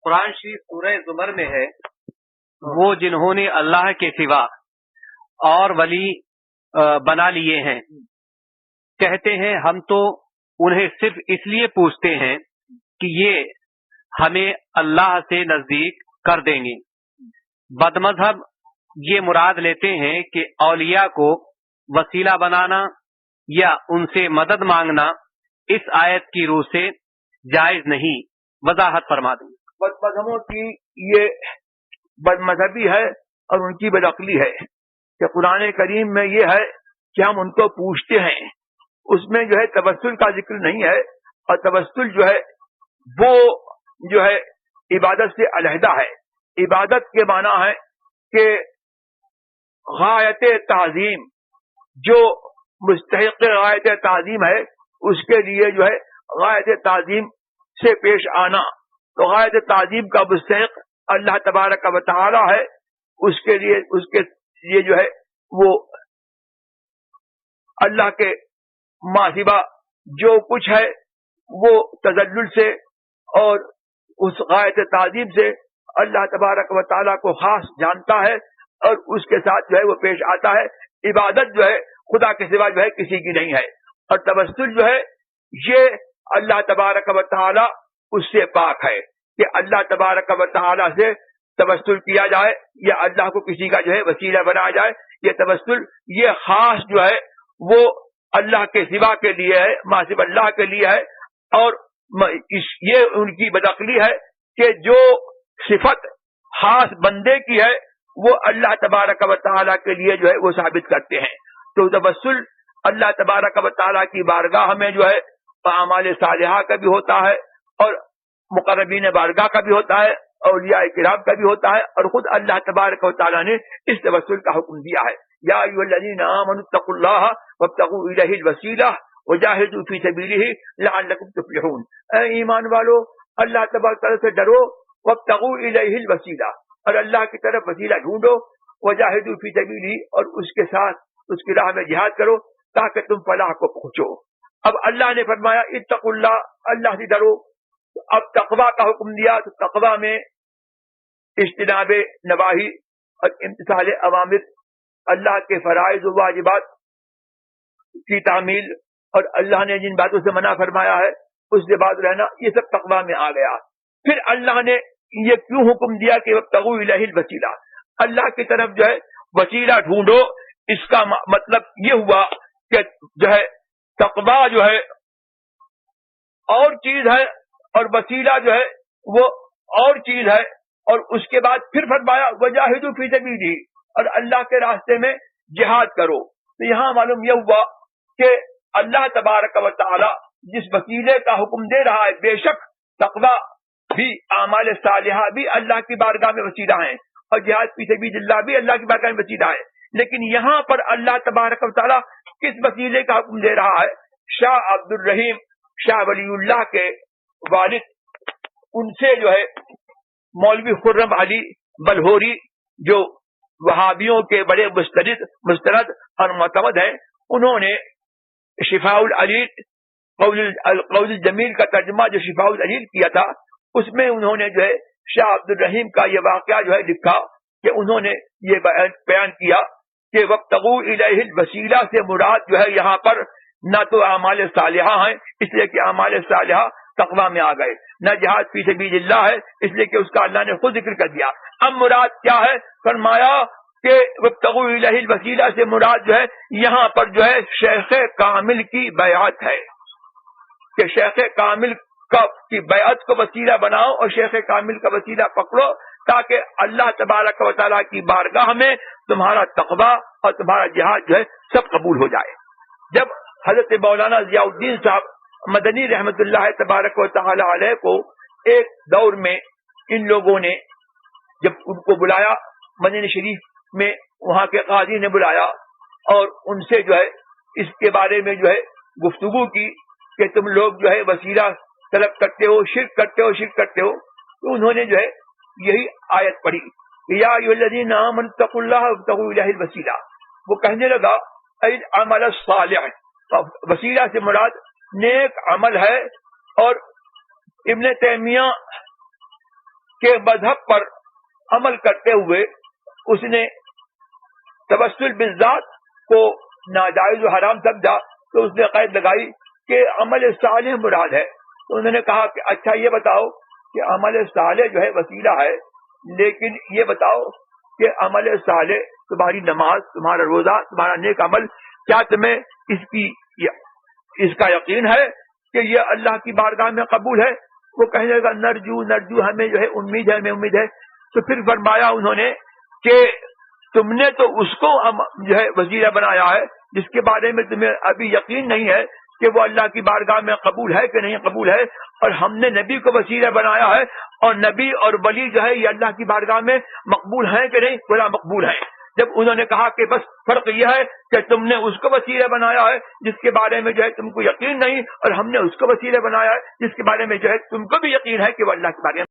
قرآن شریف سورہ زمر میں ہے، وہ جنہوں نے اللہ کے سوا اور ولی بنا لیے ہیں، کہتے ہیں ہم تو انہیں صرف اس لیے پوچھتے ہیں کہ یہ ہمیں اللہ سے نزدیک کر دیں گے۔ بد مذہب یہ مراد لیتے ہیں کہ اولیاء کو وسیلہ بنانا یا ان سے مدد مانگنا اس آیت کی روح سے جائز نہیں۔ وضاحت فرما دیں۔ بد مذہبوں کی یہ بد مذہبی ہے اور ان کی بد عقلی ہے کہ قرآن کریم میں یہ ہے کہ ہم ان کو پوچھتے ہیں، اس میں جو ہے توسل کا ذکر نہیں ہے، اور توسل جو ہے وہ جو ہے عبادت سے علیحدہ ہے۔ عبادت کے معنی ہے کہ غایت تعظیم، جو مستحق غایت تعظیم ہے اس کے لیے جو ہے غایت تعظیم سے پیش آنا، تو غایت تعظیم کا مستحق اللہ تبارک و تعالی ہے، اس کے لیے جو ہے وہ اللہ کے ماسوا جو کچھ ہے وہ تذلل سے اور اس غایت تعظیم سے اللہ تبارک و تعالیٰ کو خاص جانتا ہے، اور اس کے ساتھ جو ہے وہ پیش آتا ہے۔ عبادت جو ہے خدا کے سوا جو ہے کسی کی نہیں ہے، اور توسل جو ہے یہ اللہ تبارک و تعالیٰ اس سے پاک ہے کہ اللہ تبارک و تعالیٰ سے توسل کیا جائے یا اللہ کو کسی کا جو ہے وسیلہ بنایا جائے۔ یہ توسل یہ خاص جو ہے وہ اللہ کے سوا کے لیے ہے، ما سوا اللہ کے لیے ہے، اور یہ ان کی بدعقلی ہے کہ جو صفت خاص بندے کی ہے وہ اللہ تبارک و تعالیٰ کے لیے جو ہے وہ ثابت کرتے ہیں۔ تو توسل اللہ تبارک و تعالیٰ کی بارگاہ میں جو ہے اعمال صالحہ کا بھی ہوتا ہے، اور مقربین بارگاہ کا بھی ہوتا ہے، اولیاء کرام کا بھی ہوتا ہے، اور خود اللہ تبارک و تعالیٰ نے اس توسل کا حکم دیا ہے۔ یا ایھا الذین آمنوا اتقوا اللہ وابتغوا الیہ الوسیلہ وجاہدوا فی سبیلہ لعلکم تفلحون۔ اے ایمان والو، اللہ تبارک و تعالیٰ سے ڈرو، وابتغوا الیہ الوسیلہ، اور اللہ کی طرف وسیلہ ڈھونڈو، وجاہدوا فی سبیلہ، اور اس کے ساتھ اس کی راہ میں جہاد کرو تاکہ تم فلاح کو پہنچو۔ اب اللہ نے فرمایا اتقوا اللہ، اللہ سے ڈرو۔ اب تقویٰ کا حکم دیا، تو تقویٰ میں اجتناب نواہی اور امتثال اوامر، اللہ کے فرائض و واجبات کی تعمیل، اور اللہ نے جن باتوں سے منع فرمایا ہے اس سے باز رہنا، یہ سب تقویٰ میں آ گیا۔ پھر اللہ نے یہ کیوں حکم دیا کہ وابتغوا الیہ الوسیلہ، اللہ کی طرف جو ہے وسیلہ ڈھونڈو؟ اس کا مطلب یہ ہوا کہ جو ہے تقویٰ جو ہے اور چیز ہے، اور وسیلہ جو ہے وہ اور چیز ہے، اور اس کے بعد پھر فرمایا وجاہدوا فی سبیلہ، اور اللہ کے راستے میں جہاد کرو۔ تو یہاں معلوم یہ ہوا کہ اللہ تبارک و تعالی جس وسیلے کا حکم دے رہا ہے، بے شک تقویٰ بھی، اعمال صالحہ بھی اللہ کی بارگاہ میں وسیلہ ہیں، اور جہاد فی سبیل اللہ بھی اللہ کی بارگاہ میں وسیلہ ہے۔ لیکن یہاں پر اللہ تبارک و تعالی کس وسیلے کا حکم دے رہا ہے؟ شاہ عبد الرحیم شاہ ولی اللہ کے والد، ان سے جو ہے مولوی خرم علی بلہوری، جو وہابیوں کے بڑے مستند اور معتمد ہیں، انہوں نے شفاء العلیل قول الجمیل کا ترجمہ جو شفاء العلیل کیا تھا، اس میں انہوں نے جو ہے شاہ عبد الرحیم کا یہ واقعہ جو ہے لکھا کہ انہوں نے یہ بیان کیا کہ وابتغوا الیہ الوسیلہ سے مراد جو ہے یہاں پر نہ تو اعمال صالحہ ہیں، اس لیے کہ اعمال صالحہ تقویٰ میں آ گئے، نہ جہاد فی سبیل اللہ ہے، اس لیے کہ اس کا اللہ نے خود ذکر کر دیا۔ اب مراد کیا ہے؟ فرمایا کہ وابتغوا الیہ الوسیلہ سے مراد جو ہے یہاں پر جو ہے شیخ کامل کی بیعت ہے، کہ شیخ کامل کی بیعت کو وسیلہ بناؤ اور شیخ کامل کا وسیلہ پکڑو، تاکہ اللہ تبارک و تعالیٰ کی بارگاہ میں تمہارا تقویٰ اور تمہارا جہاد جو ہے سب قبول ہو جائے۔ جب حضرت مولانا ضیاء الدین صاحب مدنی رحمت اللہ تبارک و تعالی علیہ کو ایک دور میں ان لوگوں نے جب ان کو بلایا مدینہ شریف میں، وہاں کے قاضی نے بلایا اور ان سے جو ہے اس کے بارے میں جو ہے گفتگو کی کہ تم لوگ جو ہے وسیلہ طلب کرتے ہو، شرک کرتے ہو، تو انہوں نے جو ہے یہی آیت پڑھی یا ایھا الذین آمنوا اتقوا اللہ وابتغوا الیہ الوسیلہ۔ وہ کہنے لگا العمل الصالح، وسیلہ سے مراد نیک عمل ہے، اور ابن تیمیہ کے مذہب پر عمل کرتے ہوئے اس نے توسل بالذات کو ناجائز و حرام سمجھا تو اس نے قید لگائی کہ عمل صالح مراد ہے. تو انہوں نے کہا کہ اچھا یہ بتاؤ کہ عمل صالح جو ہے وسیلہ ہے، لیکن یہ بتاؤ کہ عمل صالح تمہاری نماز، تمہارا روزہ، تمہارا نیک عمل، کیا تمہیں اس کا یقین ہے کہ یہ اللہ کی بارگاہ میں قبول ہے؟ وہ کہنے لگا نرجو ہمیں جو ہے امید ہے، ہمیں امید ہے. تو پھر فرمایا انہوں نے کہ تم نے تو اس کو جو ہے وسیلہ بنایا ہے جس کے بارے میں تمہیں ابھی یقین نہیں ہے کہ وہ اللہ کی بارگاہ میں قبول ہے کہ نہیں قبول ہے، اور ہم نے نبی کو وسیلہ بنایا ہے، اور نبی اور ولی جو ہے یہ اللہ کی بارگاہ میں مقبول ہیں کہ نہیں، بلا مقبول ہیں. جب انہوں نے کہا کہ بس فرق یہ ہے کہ تم نے اس کو وسیلہ بنایا ہے جس کے بارے میں جو ہے تم کو یقین نہیں، اور ہم نے اس کو وسیلہ بنایا ہے جس کے بارے میں جو ہے تم کو بھی یقین ہے کہ وہ اللہ کے بارے میں